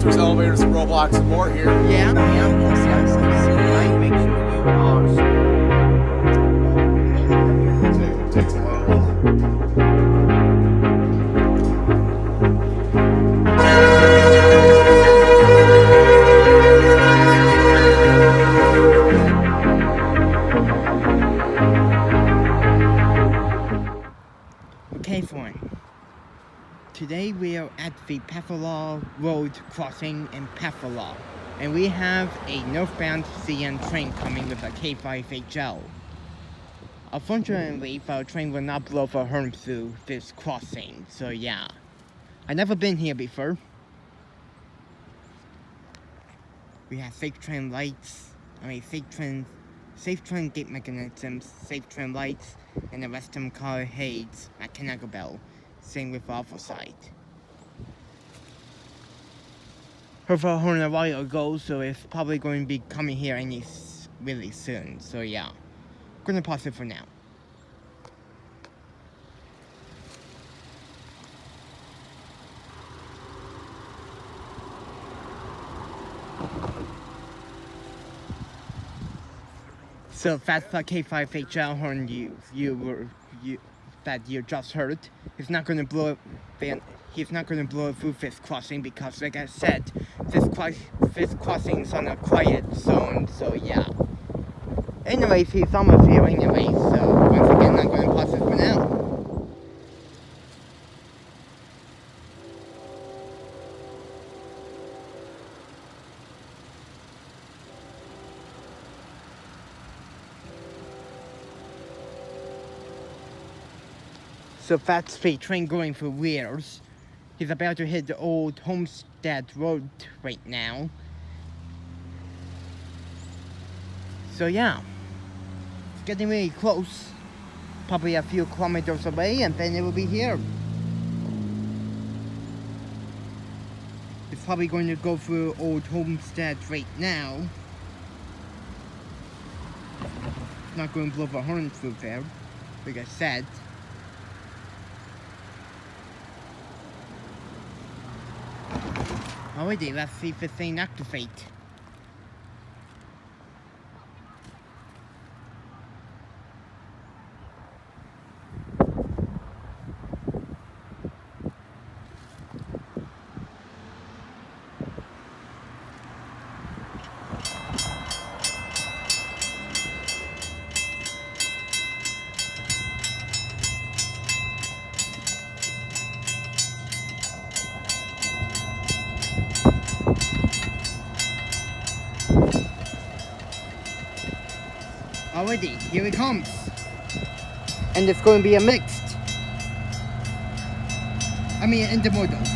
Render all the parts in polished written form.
Locomotives, elevators, roadblocks, and more here. Yeah, yes. Right, make sure you are. Takes a while. Okay, fine. Today we are at the Pefferlaw Road crossing in Pefferlaw, and we have a northbound CN train coming with a K5HL. Unfortunately, the train will not blow the horn through this crossing, so yeah. I've never been here before. We have safe train lights, safe train gate mechanisms, safe train lights, and the rest of them car heads at mechanical bell. Same with the other side. Heard the horn a while ago, so it's probably going to be coming here really soon. So yeah, gonna pause it for now. So that's the K5HL horn that you just heard. He's not gonna blow it through this crossing because, like I said, this crossing is on a quiet zone. So yeah. Anyways, he's almost here anyway. So once again, I'm gonna pause it for now. So that's the train going for Weir. He's about to hit the old Homestead Road right now. So yeah, it's getting really close. Probably a few kilometers away and then it will be here. It's probably going to go through old Homestead right now. It's not going to blow the horn through there, like I said. Alrighty, let's see if this thing activates. Alrighty, here it comes. And it's going to be a intermodal.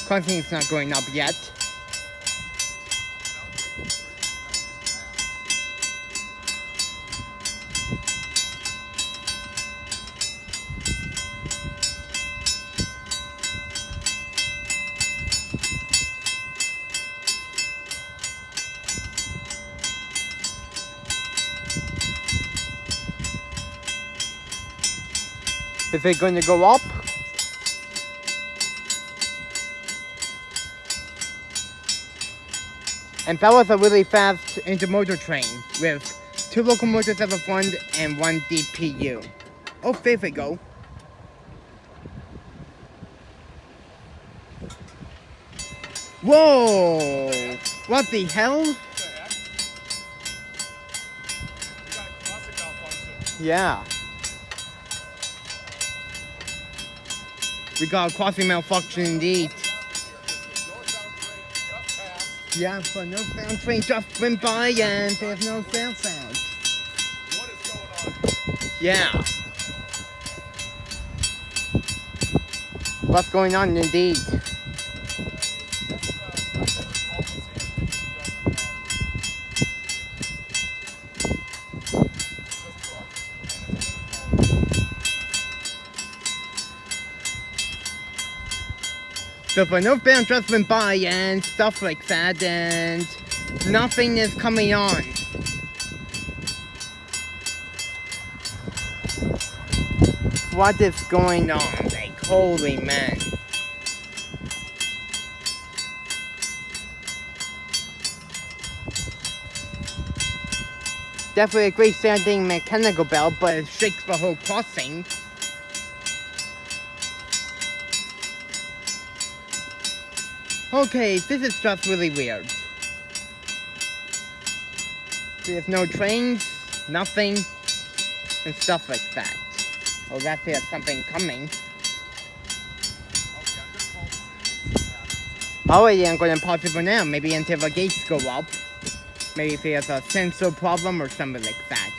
Crossing is not going up yet. Is it going to go up? And that was a really fast intermodal train with 2 locomotives at the front and 1 DPU. Oh, there we go. Whoa! What the hell? What the heck? We got a classic malfunction. Yeah. We got a crossing malfunction indeed. Yeah, for northbound train just went by and there's no southbound. What is going on? Yeah. What's going on indeed? So for northbound just went by and stuff like that, and nothing is coming on. What is going on? Like, holy man. Definitely a great sounding mechanical bell, but it shakes the whole crossing. Okay, this is just really weird. There's no trains, nothing, and stuff like that. Oh, that's there's something coming. Oh yeah, I'm going to pause it for now. Maybe until the gates go up. Maybe if there's a sensor problem or something like that.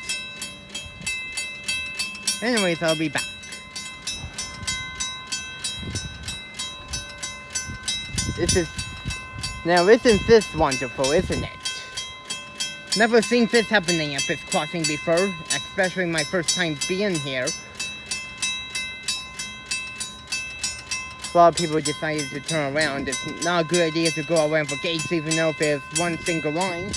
Anyways, I'll be back. Now isn't this wonderful, isn't it? Never seen this happening at this crossing before, especially my first time being here. A lot of people decided to turn around. It's not a good idea to go around for gates even though there's one single line.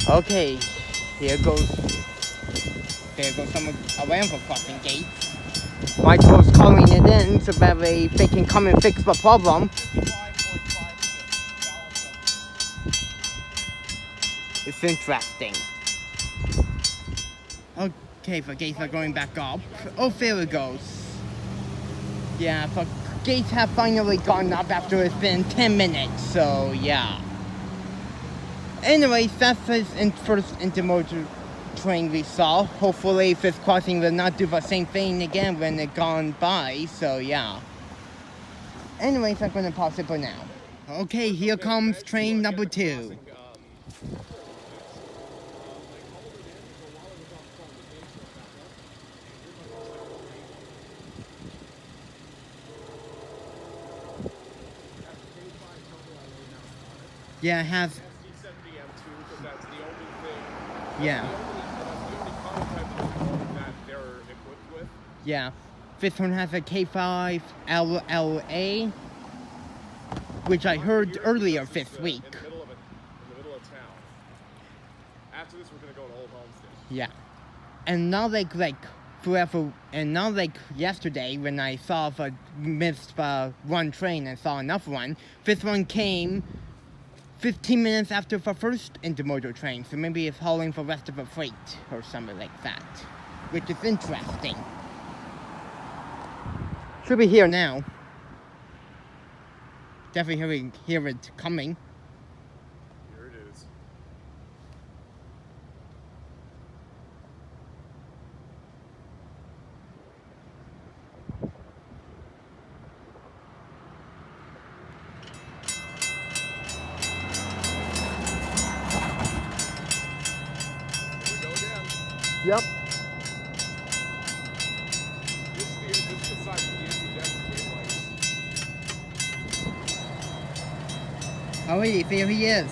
Okay, here goes someone around for crossing gates. Might as well calling it in so that way they can come and fix the problem. It's interesting. Okay, the gates are going back up. Oh, there it goes. Yeah, the gates have finally gone up after it's been 10 minutes, so yeah. Anyways, that's the first intermodal train we saw. Hopefully this crossing will not do the same thing again when it's gone by, so yeah. Anyways, I'm gonna pause it for now. Okay, here comes train number 2. Yeah, it has. Yeah. Yeah. This one has a K5LLA, which I heard earlier this week. In the middle of town. After this, we're gonna go to Old Homestead. Yeah. And not like forever, and not like yesterday when I saw the missed one train and saw another one. This one came 15 minutes after the first intermodal train, so maybe it's hauling the rest of the freight or something like that, which is interesting. Should be here now. Definitely hear it coming. Here it is. Yep. This is the side with the anti-gas taillights. Oh, hey, there he is.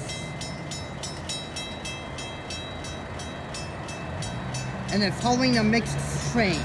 And it's following a mixed train.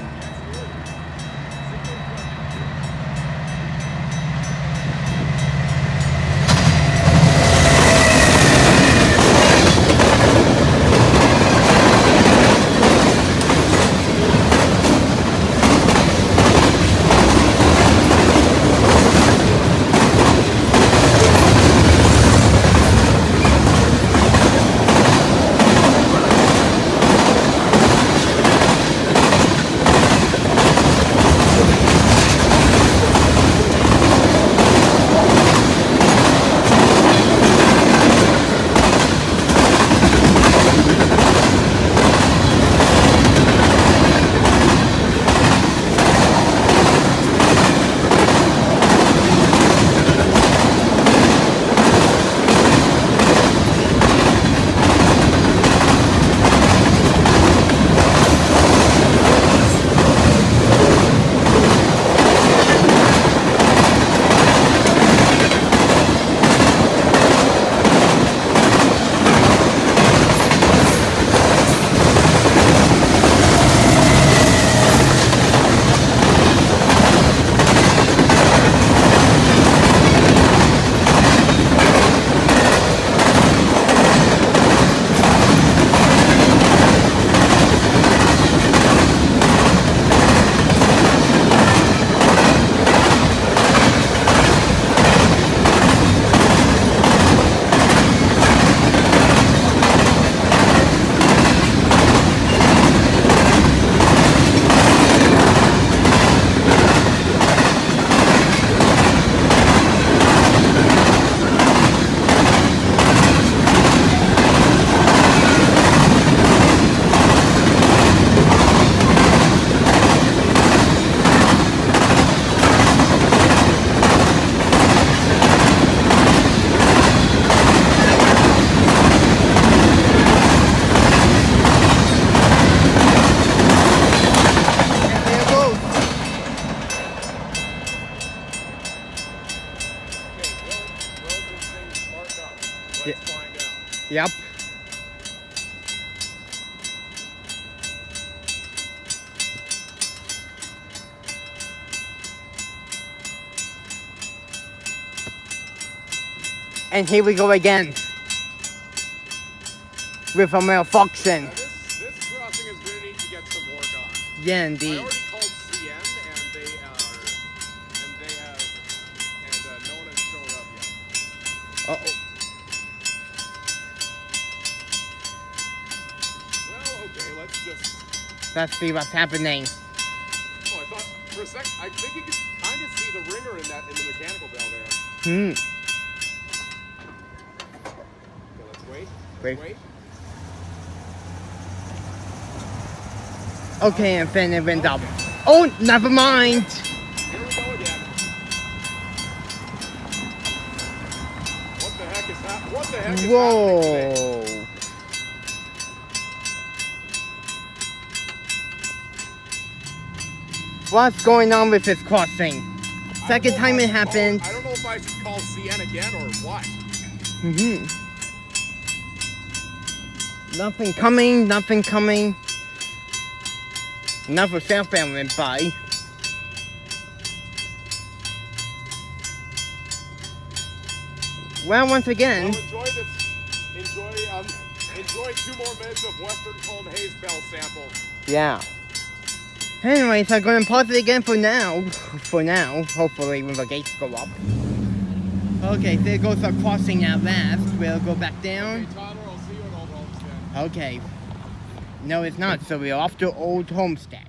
Yep. And here we go again with a malfunction. This crossing is going to need to get some work on. Yeah, indeed. I already called CN and no one has showed up yet. Uh-oh. Well, okay, let's see what's happening. Oh, I thought for a sec, I think you could kind of see the ringer in the mechanical bell there. Hmm. Okay, let's wait. Wait. Okay, and then it went up. Oh, never mind. Here we go again. What the heck is happening? What the heck is happening today? Whoa. What's going on with this crossing? Second time it happened. I don't know if I should call CN again or what. Mm-hmm. Nothing coming, nothing coming. Another southbound went by. Well, once again. Well, enjoy this. Enjoy 2 more minutes of Western Cone Hayes bell sample. Yeah. Anyways, I'm going to pause it again for now. Hopefully when the gates go up. Okay, there goes our crossing at last. We'll go back down. Okay, Tyler, I'll see you at Old Homestead. Okay. No, it's not. So we're off to Old Homestead.